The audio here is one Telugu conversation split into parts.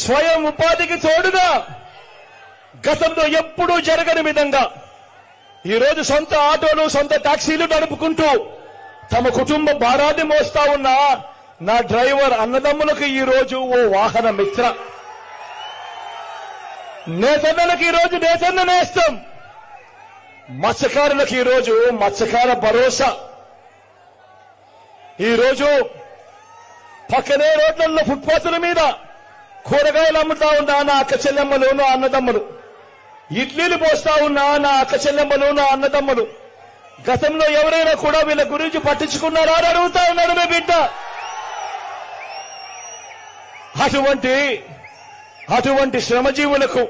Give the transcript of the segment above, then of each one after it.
స్వయం ఉపాధికి తోడుగా గతంలో ఎప్పుడూ జరగని విధంగా ఈరోజు సొంత ఆటోలు సొంత టాక్సీలు నడుపుకుంటూ తమ కుటుంబ భారాన్ని మోస్తా ఉన్న నా డ్రైవర్ అన్నదమ్ములకు ఈరోజు ఓ వాహన మిత్ర, నేతన్నలకు ఈరోజు నేతన్న నేస్తం, మత్స్యకారులకు ఈరోజు మత్స్యకార భరోసా. ఈరోజు పక్కనే రోడ్లలో ఫుట్పాత్ల మీద కూరగాయలు అమ్ముతా ఉన్నా నా అక్క చెల్లెమ్మలు నా అన్నదమ్ములు, ఇడ్లీలు పోస్తా ఉన్నా నా అక్క చెల్లెమ్మలు నా అన్నదమ్ములు, గతంలో ఎవరైనా కూడా వీళ్ళ గురించి పట్టించుకున్నారా అని అడుగుతా ఉన్నాడు మీ బిడ్డ. అటువంటి శ్రమజీవులకు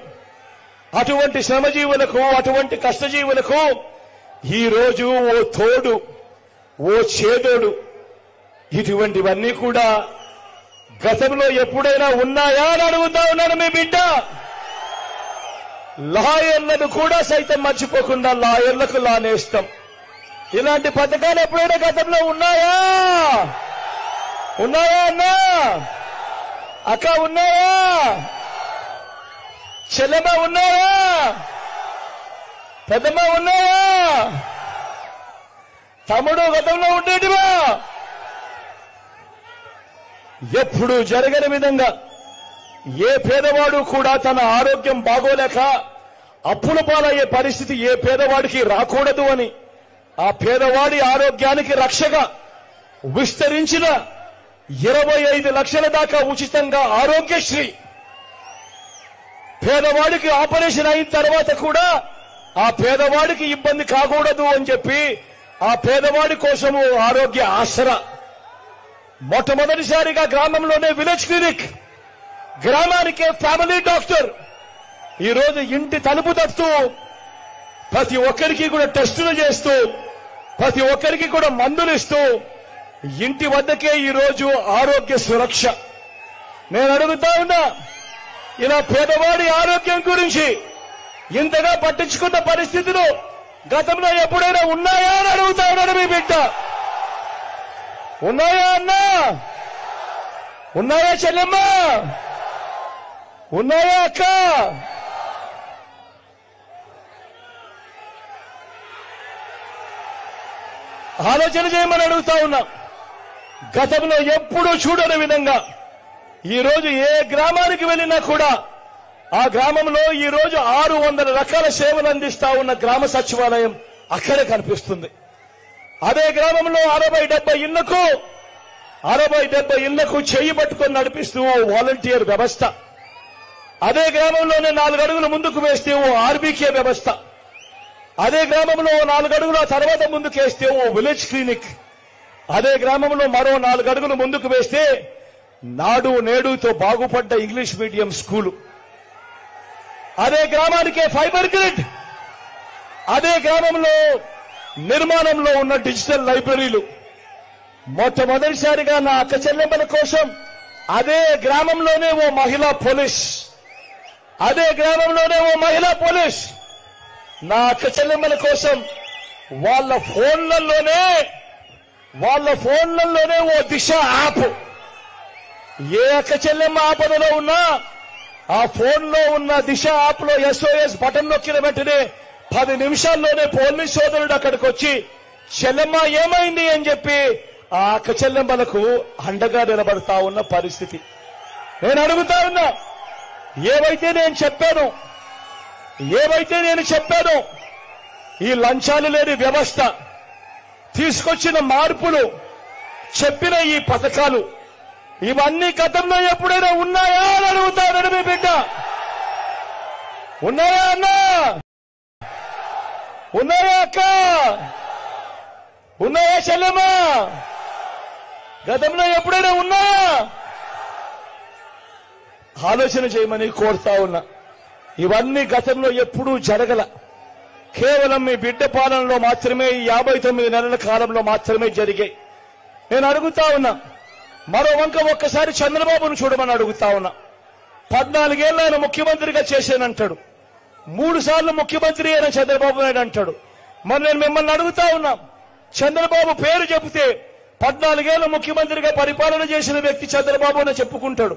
అటువంటి కష్టజీవులకు ఈరోజు ఓ తోడు, ఓ చేదోడు, ఇటువంటివన్నీ కూడా గతంలో ఎప్పుడైనా ఉన్నాయా అని అడుగుతా ఉన్నాడు మీ బిడ్డ. లాయర్లను కూడా సైతం మర్చిపోకుండా లాయర్లకు లానేస్తాం. ఇలాంటి పథకాలు ఎప్పుడైనా గతంలో ఉన్నాయా అన్నా? అక్క ఉన్నాయా? చెల్లెమ్మ ఉన్నాయా? పెద్దమ్మ ఉన్నాయా? తమ్ముడు గతంలో ఉండేటివా? ఎప్పుడు జరగని విధంగా ఏ పేదవాడు కూడా తన ఆరోగ్యం బాగోలేక అప్పుల పాలయ్యే పరిస్థితి ఏ పేదవాడికి రాకూడదు అని ఆ పేదవాడి ఆరోగ్యానికి రక్షగా విస్తరించిన 25 లక్షల దాకా ఉచితంగా ఆరోగ్యశ్రీ, పేదవాడికి ఆపరేషన్ అయిన తర్వాత కూడా ఆ పేదవాడికి ఇబ్బంది కాకూడదు అని చెప్పి ఆ పేదవాడి కోసము ఆరోగ్య ఆసరా, మొట్టమొదటిసారిగా గ్రామంలోనే విలేజ్ క్లినిక్, గ్రామానికే ఫ్యామిలీ డాక్టర్, ఈరోజు ఇంటి తలుపు తడుతూ ప్రతి ఒక్కరికి కూడా టెస్టులు చేస్తూ ప్రతి ఒక్కరికి కూడా మందులు ఇస్తూ ఇంటి వద్దకే ఈరోజు ఆరోగ్య సురక్ష. నేను అడుగుతా ఉన్నా, ఇలా పేదవాడి ఆరోగ్యం గురించి ఇంతగా పట్టించుకున్న పరిస్థితులు గతంలో ఎప్పుడైనా ఉన్నాయా అని అడుగుతా ఉన్నాడు మీ బిడ్డ. ఉన్నాయా అన్నా? ఉన్నాయా చెల్లెమ్మ? ఉన్నాయా అక్క? ఆలోచన చేయమని అడుగుతా ఉన్నా. గతంలో ఎప్పుడూ చూడని విధంగా ఈరోజు ఏ గ్రామానికి వెళ్ళినా కూడా ఆ గ్రామంలో ఈరోజు 600 రకాల సేవలు అందిస్తా ఉన్న గ్రామ సచివాలయం అక్కడే కనిపిస్తుంది. అదే గ్రామంలో 60-70 ఇళ్లకు చేయి పట్టుకొని నడిపిస్తూ వాలంటీర్ వ్యవస్థ, అదే గ్రామంలోనే 4 అడుగులు ముందుకు వేస్తే ఓ ఆర్బీకే వ్యవస్థ, అదే గ్రామంలో 4 అడుగుల తర్వాత ముందుకు వేస్తే ఓ విలేజ్ క్లినిక్, అదే గ్రామంలో మరో 4 అడుగులు ముందుకు వేస్తే నాడు నేడుతో బాగుపడ్డ ఇంగ్లీష్ మీడియం స్కూలు, అదే గ్రామానికే ఫైబర్ గ్రిడ్, అదే గ్రామంలో నిర్మాణంలో ఉన్న డిజిటల్ లైబ్రరీలు, మొట్టమొదటిసారిగా నా అక్క చెల్లెమ్మల కోసం అదే గ్రామంలోనే ఓ మహిళా పోలీస్, అదే గ్రామంలోనే ఓ మహిళా పోలీస్, నా అక్క చెల్లెమ్మల కోసం వాళ్ళ ఫోన్లలోనే ఓ దిశ యాప్. ఏ అక్క చెల్లెమ్మ ఆపదలో ఉన్నా ఆ ఫోన్లో ఉన్న దిశ యాప్ లో SOS బటన్ నొక్కిన వెంటనే 10 నిమిషాల్లోనే పోలీస్ సోదరుడు అక్కడికి వచ్చి చెల్లెమ్మ ఏమైంది అని చెప్పి ఆ అక్క చెల్లెమ్మలకు అండగా నిలబడతా ఉన్న పరిస్థితి. నేను అడుగుతా ఉన్నా, ఏవైతే నేను చెప్పానో ఈ లంచాలు లేని వ్యవస్థ తీసుకొచ్చిన మార్పులు, చెప్పిన ఈ పథకాలు ఇవన్నీ గతంలో ఎప్పుడైనా ఉన్నాయా అని అడుగుతాడు మీ బిడ్డ. ఉన్నాయా అన్నా? ఉన్నాయా అక్క? ఉన్నాయా చెల్లెమ్మా? గతంలో ఎప్పుడైనా ఉన్నాయా? ఆలోచన చేయమని కోరుతా ఉన్నా. ఇవన్నీ గతంలో ఎప్పుడూ జరగల, కేవలం మీ బిడ్డ పాలనలో మాత్రమే, ఈ 59 నెలల కాలంలో మాత్రమే జరిగాయి. నేను అడుగుతా ఉన్నా, మరో వంక ఒక్కసారి చంద్రబాబును చూడమని అడుగుతా ఉన్నా. 14 ఏళ్ళు ఆయన ముఖ్యమంత్రిగా చేశానంటాడు, 3 సార్లు ముఖ్యమంత్రి అయిన చంద్రబాబు నాయుడు అంటాడు. మరి నేను మిమ్మల్ని అడుగుతా ఉన్నా, చంద్రబాబు పేరు చెబితే 14 ఏళ్ళు ముఖ్యమంత్రిగా పరిపాలన చేసిన వ్యక్తి చంద్రబాబు అని చెప్పుకుంటాడు.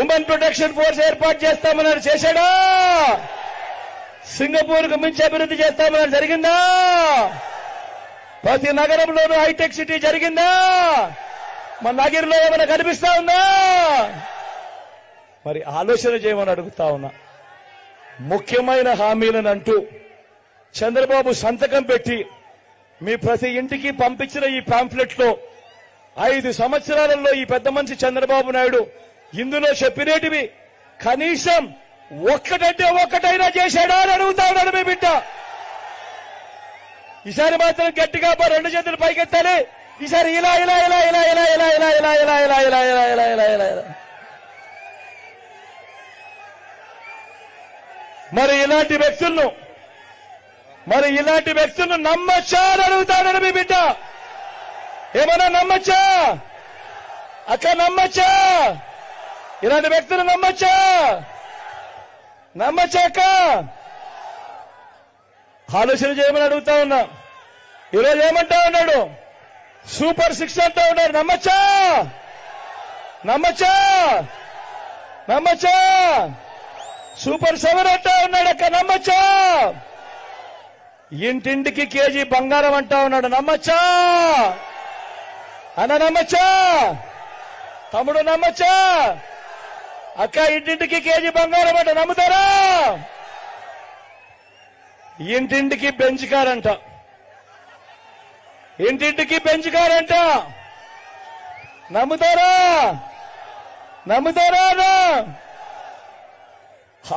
ఉమెన్ ప్రొటెక్షన్ ఫోర్స్ ఏర్పాటు చేస్తామన్నాడు, చేశాడా? సింగపూర్ కు మించి అభివృద్ధి చేస్తామన్నాడు, జరిగిందా? ప్రతి నగరంలోనూ హైటెక్ సిటీ జరిగిందా? మన నగరంలో ఏమైనా కనిపిస్తా ఉందా? మరి ఆలోచన చేయమని అడుగుతా ఉన్నా. ముఖ్యమైన హామీలను అంటూ చంద్రబాబు సంతకం పెట్టి మీ ప్రతి ఇంటికి పంపించిన ఈ పాంఫ్లెట్ లో 5 సంవత్సరాలలో ఈ పెద్ద మనిషి చంద్రబాబు నాయుడు ఇందులో చెప్పినేటివి కనీసం ఒక్కటంటే ఒక్కటైనా చేశాడా అని అడుగుతా ఉన్నాడు మీ బిడ్డ. ఈసారి మాత్రం గట్టిగా 2 చేతులు పైకెత్తాలి. ఈసారి ఇలా ఇలా ఇలా ఇలా ఇలా ఇలా ఇలా ఇలా ఇలా ఇలా ఇలా ఇలా ఇలా ఇలా ఇలా ఇలా. మరి ఇలాంటి వ్యక్తులను నమ్మచ్చా అని అడుగుతాడు మీ బిడ్డ. ఏమన్నా నమ్మచ్చా అక్క? నమ్మచ్చా? ఇలాంటి వ్యక్తులు నమ్మచ్చా? అక్క? ఆలోచన చేయమని అడుగుతా ఉన్నా. ఈరోజు ఏమంటా ఉన్నాడు? సూపర్ 6 అంటా ఉన్నాడు. నమ్మచ్చా? సూపర్ 7 అంటా ఉన్నాడు అక్క. నమ్మచ్చా? ఇంటింటికి కేజీ బంగారం అంటా ఉన్నాడు. నమ్మచ్చా అన్న? నమ్మచ్చా తమ్ముడు? నమ్మచ్చా అక్క? ఇంటింటికి కేజీ బంగారం అంట, నమ్ముతారా? ఇంటింటికి బెంచ్ కార్ అంట, నమ్ముతారా?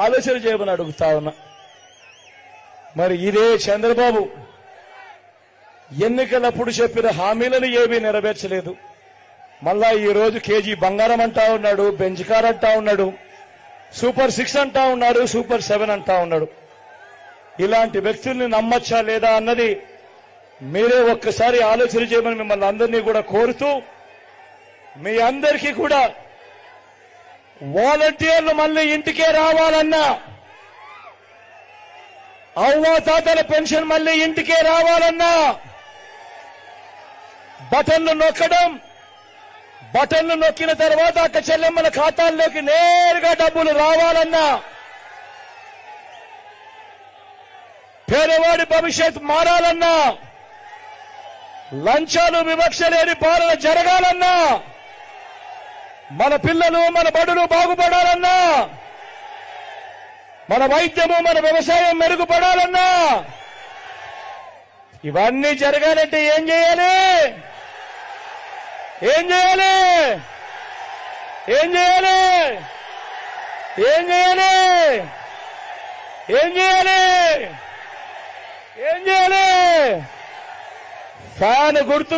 ఆలోచన చేయమని అడుగుతా ఉన్నా. మరి ఇదే చంద్రబాబు ఎన్నికలప్పుడు చెప్పిన హామీలను ఏమీ నెరవేర్చలేదు. మళ్ళా ఈ రోజు కేజీ బంగారం అంటా ఉన్నాడు, బెంచ్ కార్ అంటా ఉన్నాడు, సూపర్ 6 అంటా ఉన్నాడు, సూపర్ 7 అంటా ఉన్నాడు. ఇలాంటి వ్యక్తుల్ని నమ్మచ్చా లేదా అన్నది మీరే ఒక్కసారి ఆలోచన చేయమని మిమ్మల్ని అందరినీ కూడా కోరుతూ, మీ అందరికీ కూడా వాలంటీర్లు మళ్ళీ ఇంటికే రావాలన్నా, అవ్వాతాతల పెన్షన్ మళ్ళీ ఇంటికే రావాలన్నా, బటన్లు నొక్కిన తర్వాత అక్క చెల్లెమ్మల ఖాతాల్లోకి నేరుగా డబ్బులు రావాలన్నా, పేదవాడి భవిష్యత్ మారాలన్నా, లంచాలు వివక్ష లేని పాలన జరగాలన్నా, మన పిల్లలు మన బడులు బాగుపడాలన్నా, మన వైద్యము మన వ్యవసాయం మెరుగుపడాలన్నా, ఇవన్నీ జరగాలంటే ఏం చేయాలి? ఫ్యాన్ గుర్తు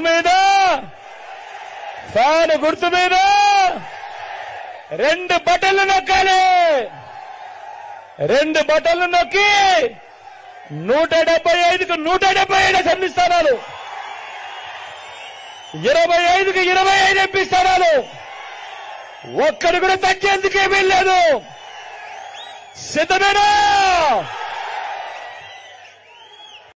మీద 2 బటన్లు నొక్కాలి. 2 బటన్లు నొక్కి 175కు 175 అసెంబ్లీ స్థానాలు, 25కు 25 ఎంపీ స్థానాలు, ఒక్కడు కూడా తగ్గేందుకే వీల్లేదు. సిద్ధమేనా?